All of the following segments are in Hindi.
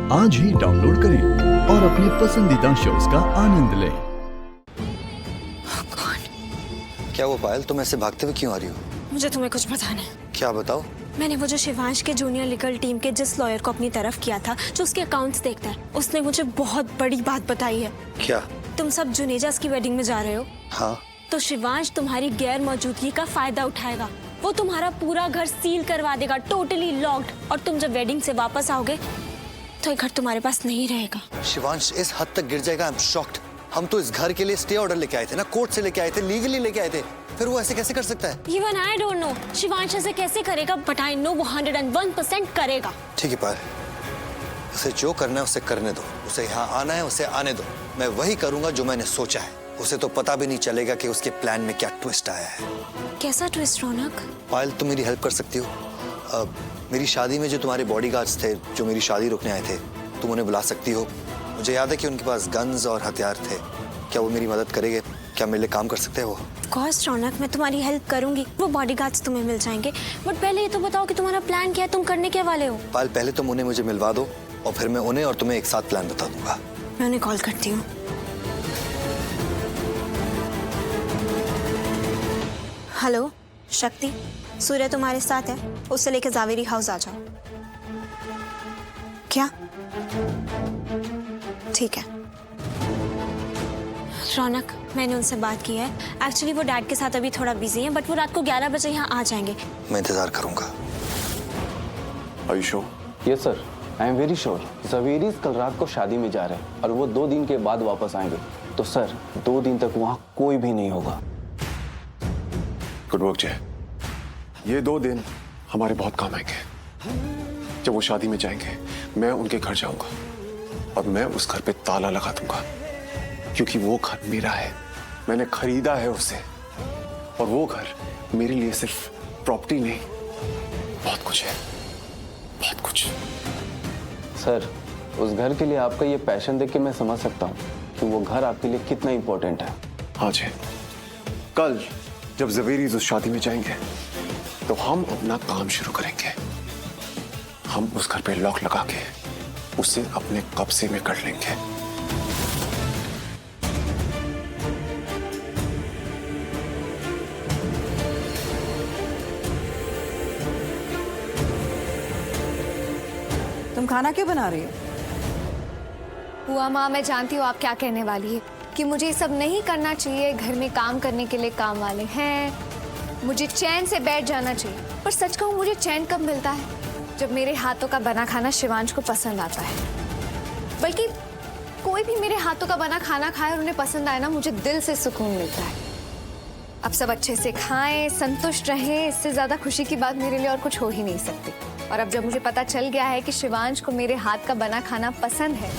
आज ही डाउनलोड करें और अपने पसंदीदा शोज का आनंद लें। क्या वो पायल, तुम ऐसे भागते हुए क्यों आ रही हो? मुझे तुम्हें कुछ बताना है। क्या बताओ? मैंने वो जो शिवांश के जूनियर लीगल टीम के जिस लॉयर को अपनी तरफ किया था, जो उसके अकाउंट्स देखता है, उसने मुझे बहुत बड़ी बात बताई है। क्या? तुम सब जुनेजास की वेडिंग में जा रहे हो। हाँ। तो शिवांश तुम्हारी गैर मौजूदगी का फायदा उठाएगा। वो तुम्हारा पूरा घर सील करवा देगा, टोटली लॉक्ड। और तुम जब वेडिंग से वापस आओगे तो ये घर तुम्हारे पास नहीं रहेगा। शिवांश इस हद तक गिर जाएगा? I am shocked. हम तो इस घर के लिए स्टे ऑर्डर लेके आए थे ना, कोर्ट से लेके आए थे, लीगली लेके आए थे। फिर वो ऐसे कैसे कर सकता है? Even I don't know Shivansh ऐसे कैसे करेगा, बट आई नो वो 101% करेगा। ठीक है पायल, उसे जो करना है उसे करने दो। उसे यहाँ आना है, उसे आने दो। मैं वही करूंगा जो मैंने सोचा है। उसे तो पता भी नहीं चलेगा कि उसके प्लान में क्या ट्विस्ट आया है। कैसा ट्विस्ट रौनक? पायल, तुम मेरी हेल्प कर सकती हो? मेरी शादी में जो तुम्हारे बॉडीगार्ड्स थे, जो मेरी शादी रुकने आए थे, तुम उन्हें बुला सकती हो? मुझे याद है कि उनके पास गन्स और हथियार थे। क्या वो मेरी मदद करेंगे? क्या मेरे लिए काम कर सकते हैं वो? ऑफ कोर्स रौनक, मैं तुम्हारी हेल्प करूंगी। वो बॉडीगार्ड्स तुम्हें मिल जाएंगे, बट पहले ये तो बताओ कि तुम्हारा प्लान क्या है, तुम करने के वाले हो? पायल, पहले तुम उन्हें मुझे मिलवा दो और फिर मैं उन्हें और तुम्हें एक साथ प्लान बता दूंगा। मैं उन्हें कॉल करती हूँ। हेलो शक्ति, सूर्य तुम्हारे साथ है, उससे लेकर जावेरी हाउस आ जाओ। क्या? ठीक है रौनक, मैंने उनसे बात की है। एक्चुअली वो डैड के साथ अभी थोड़ा बिजी हैं, बट वो रात को 11 बजे यहाँ आ जाएंगे। मैं इंतजार करूंगा। Are you sure? Yes sir, I am very sure. जवेरीज कल रात को शादी में जा रहे हैं और वो 2 दिन के बाद वापस आएंगे। तो सर 2 दिन तक वहाँ कोई भी नहीं होगा। गुड वर्क जय। ये 2 दिन हमारे बहुत काम आएंगे। जब वो शादी में जाएंगे, मैं उनके घर जाऊंगा और मैं उस घर पे ताला लगा दूंगा, क्योंकि वो घर मेरा है। मैंने खरीदा है उसे, और वो घर मेरे लिए सिर्फ प्रॉपर्टी नहीं, बहुत कुछ है, बहुत कुछ। सर उस घर के लिए आपका ये पैशन देख के मैं समझ सकता हूँ कि वो घर आपके लिए कितना इम्पोर्टेंट है। हाँ जय, कल जब जवेरीज उस शादी में जाएंगे तो हम अपना काम शुरू करेंगे। हम उस घर पे लॉक लगा के उसे अपने कब्जे में कर लेंगे। तुम खाना क्यों बना रही हो? हुआ माँ, मैं जानती हूँ आप क्या कहने वाली है कि मुझे ये सब नहीं करना चाहिए। घर में काम करने के लिए काम वाले हैं, मुझे चैन से बैठ जाना चाहिए। पर सच कहूँ, मुझे चैन कब मिलता है? जब मेरे हाथों का बना खाना शिवांश को पसंद आता है। बल्कि कोई भी मेरे हाथों का बना खाना खाए और उन्हें पसंद आए ना, मुझे दिल से सुकून मिलता है। अब सब अच्छे से खाएं, संतुष्ट रहें, इससे ज्यादा खुशी की बात मेरे लिए और कुछ हो ही नहीं सकती। और अब जब मुझे पता चल गया है कि शिवांश को मेरे हाथ का बना खाना पसंद है,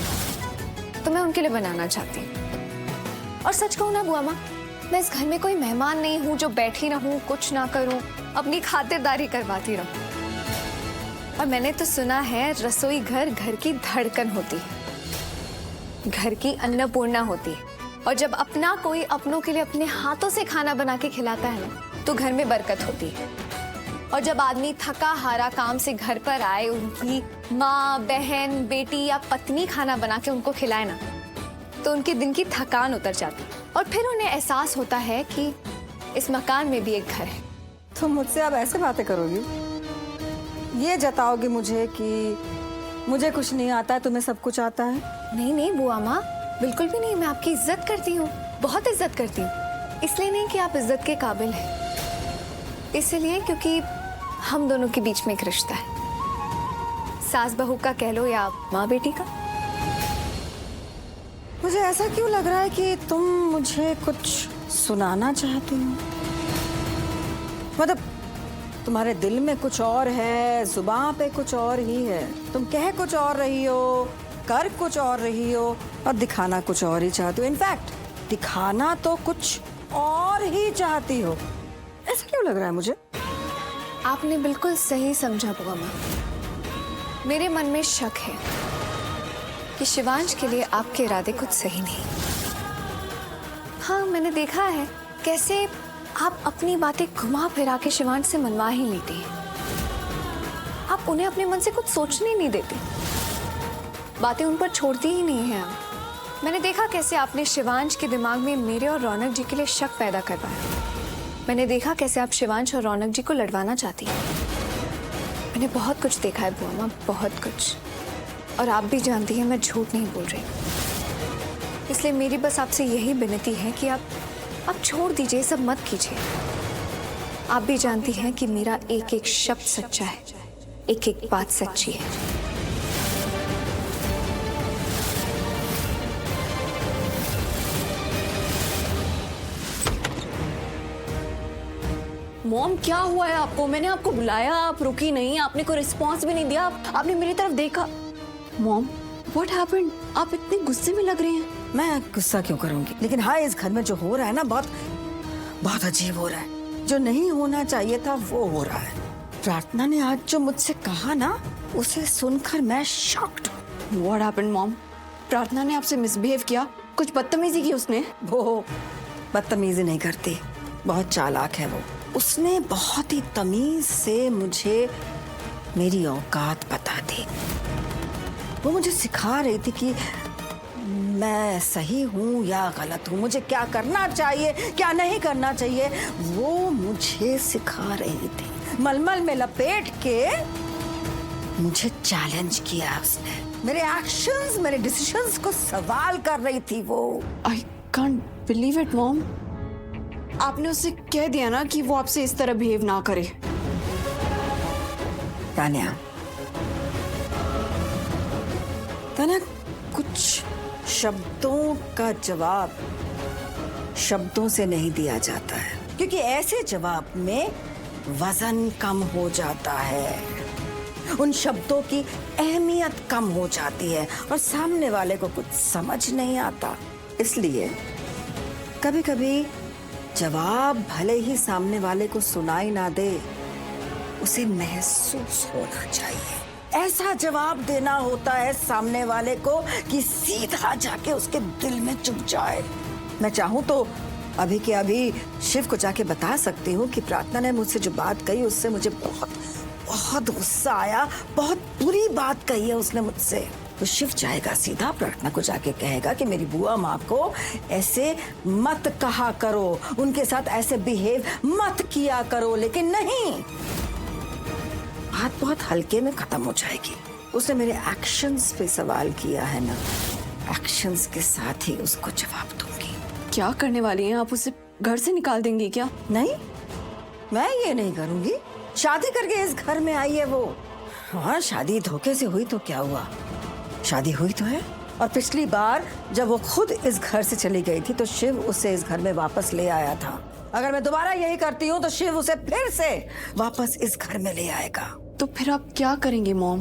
तो मैं उनके लिए बनाना चाहती हूँ। और सच कहूँ ना बुआ माँ, मैं इस घर में कोई मेहमान नहीं हूँ जो बैठी रहूँ, कुछ ना करूँ, अपनी खातिरदारी करवाती रहूँ। और मैंने तो सुना है रसोई घर घर की धड़कन होती है, घर की अन्नपूर्णा होती है। और जब अपना कोई अपनों के लिए अपने हाथों से खाना बना के खिलाता है ना, तो घर में बरकत होती है। और जब आदमी थका हारा काम से घर पर आए, उनकी माँ, बहन, बेटी या पत्नी खाना बना के उनको खिलाए ना, तो उनके दिन की थकान उतर जाती है। और फिर उन्हें एहसास होता है कि इस मकान में भी एक घर है। तुम मुझसे अब ऐसे बातें करोगी? ये जताओगी मुझे कि मुझे कुछ नहीं आता है, तुम्हें सब कुछ आता है? नहीं नहीं बुआ माँ, बिल्कुल भी नहीं। मैं आपकी इज्जत करती हूँ, बहुत इज्जत करती हूँ। इसलिए नहीं कि आप इज्जत के काबिल हैं, इसलिए क्योंकि हम दोनों के बीच में एक रिश्ता है, सास बहू का कह लो या माँ बेटी का। मुझे ऐसा क्यों लग रहा है कि तुम मुझे कुछ सुनाना चाहती हो? मतलब तुम्हारे दिल में कुछ और है, जुबान पे कुछ और ही है। तुम कह कुछ और रही हो, कर कुछ और रही हो, और दिखाना कुछ और ही चाहती हो। इनफैक्ट दिखाना तो कुछ और ही चाहती हो। ऐसा क्यों लग रहा है मुझे? आपने बिल्कुल सही समझा बुआ माँ। मेरे मन में शक है कि शिवांश के लिए आपके इरादे कुछ सही नहीं। हाँ, मैंने देखा है कैसे आप अपनी बातें घुमा फिरा के शिवांश से मनवा ही लेती हैं। आप उन्हें अपने मन से कुछ सोचने नहीं देते। बातें उन पर छोड़ती ही नहीं हैं आप। मैंने देखा कैसे आपने शिवांश के दिमाग में मेरे और रौनक जी के लिए शक पैदा करवाया। मैंने देखा कैसे आप शिवांश और रौनक जी को लड़वाना चाहती हैं। मैंने बहुत कुछ देखा है बुआ माँ, बहुत कुछ। और आप भी जानती हैं मैं झूठ नहीं बोल रही। इसलिए मेरी बस आपसे यही विनती है कि आप छोड़ दीजिए, सब मत कीजिए। आप भी जानती हैं कि मेरा एक एक शब्द सच्चा है, एक एक बात सच्ची है। मॉम क्या हुआ है आपको? मैंने आपको बुलाया, आप रुकी नहीं, आपने कोई रिस्पॉन्स भी नहीं दिया, आपने मेरी तरफ देखा। Mom what happened? आप इतने गुस्से में लग रहे हैं। मैं गुस्सा क्यों करूंगी, लेकिन हाँ इस घर में जो हो रहा है ना बहुत बहुत अजीब हो रहा है। जो नहीं होना चाहिए था वो हो रहा है। प्रार्थना ने आज जो मुझसे कहा ना, उसे सुनकर मैं शॉक्ड हूँ। What happened mom? प्रार्थना ने आपसे मिसबिहेव किया, कुछ बदतमीजी की उसने? वो बदतमीजी नहीं करती, बहुत चालाक है वो। उसने बहुत ही तमीज से मुझे मेरी औकात बता दी। वो मुझे सिखा रही थी कि मैं सही हूँ या गलत हूँ, मुझे क्या करना चाहिए क्या नहीं करना चाहिए, वो मुझे सिखा रही थी। मलमल में लपेट के मुझे चैलेंज किया उसने। मेरे एक्शंस, मेरे डिसीजंस को सवाल कर रही थी वो। I can't believe it mom. आपने उससे कह दिया ना कि वो आपसे इस तरह बिहेव ना करे। तान्या, कुछ शब्दों का जवाब शब्दों से नहीं दिया जाता है, क्योंकि ऐसे जवाब में वजन कम हो जाता है, उन शब्दों की अहमियत कम हो जाती है और सामने वाले को कुछ समझ नहीं आता। इसलिए कभी कभी जवाब भले ही सामने वाले को सुनाई ना दे, उसे महसूस होना चाहिए। ऐसा जवाब देना होता है सामने वाले को कि सीधा जाके उसके दिल में चुभ जाए। मैं चाहूं तो अभी के अभी शिव को जाके बता सकती हूँ कि प्रार्थना ने मुझसे जो बात कही उससे मुझे बहुत बहुत गुस्सा आया, बहुत बुरी बात कही है उसने मुझसे। तो शिव जाएगा सीधा प्रार्थना को जाके कहेगा कि मेरी बुआ माँ को ऐसे मत कहा करो, उनके साथ ऐसे बिहेव मत किया करो। लेकिन नहीं, बात बहुत हल्के में खत्म हो जाएगी। उसने मेरे एक्शंस पे सवाल किया है ना, एक्शंस के साथ ही उसको जवाब दूंगी। क्या करने वाली हैं आप? उसे घर से निकाल देंगी क्या? नहीं, मैं ये नहीं करूंगी। शादी करके इस घर में आई है वो। हाँ, शादी धोखे से हुई तो क्या हुआ, शादी हुई तो है। और पिछली बार जब वो खुद इस घर से चली गई थी तो शिव उसे इस घर में वापस ले आया था। अगर मैं दोबारा यही करती हूँ तो शिव उसे फिर से वापस इस घर में ले आएगा। तो फिर आप क्या करेंगे मॉम?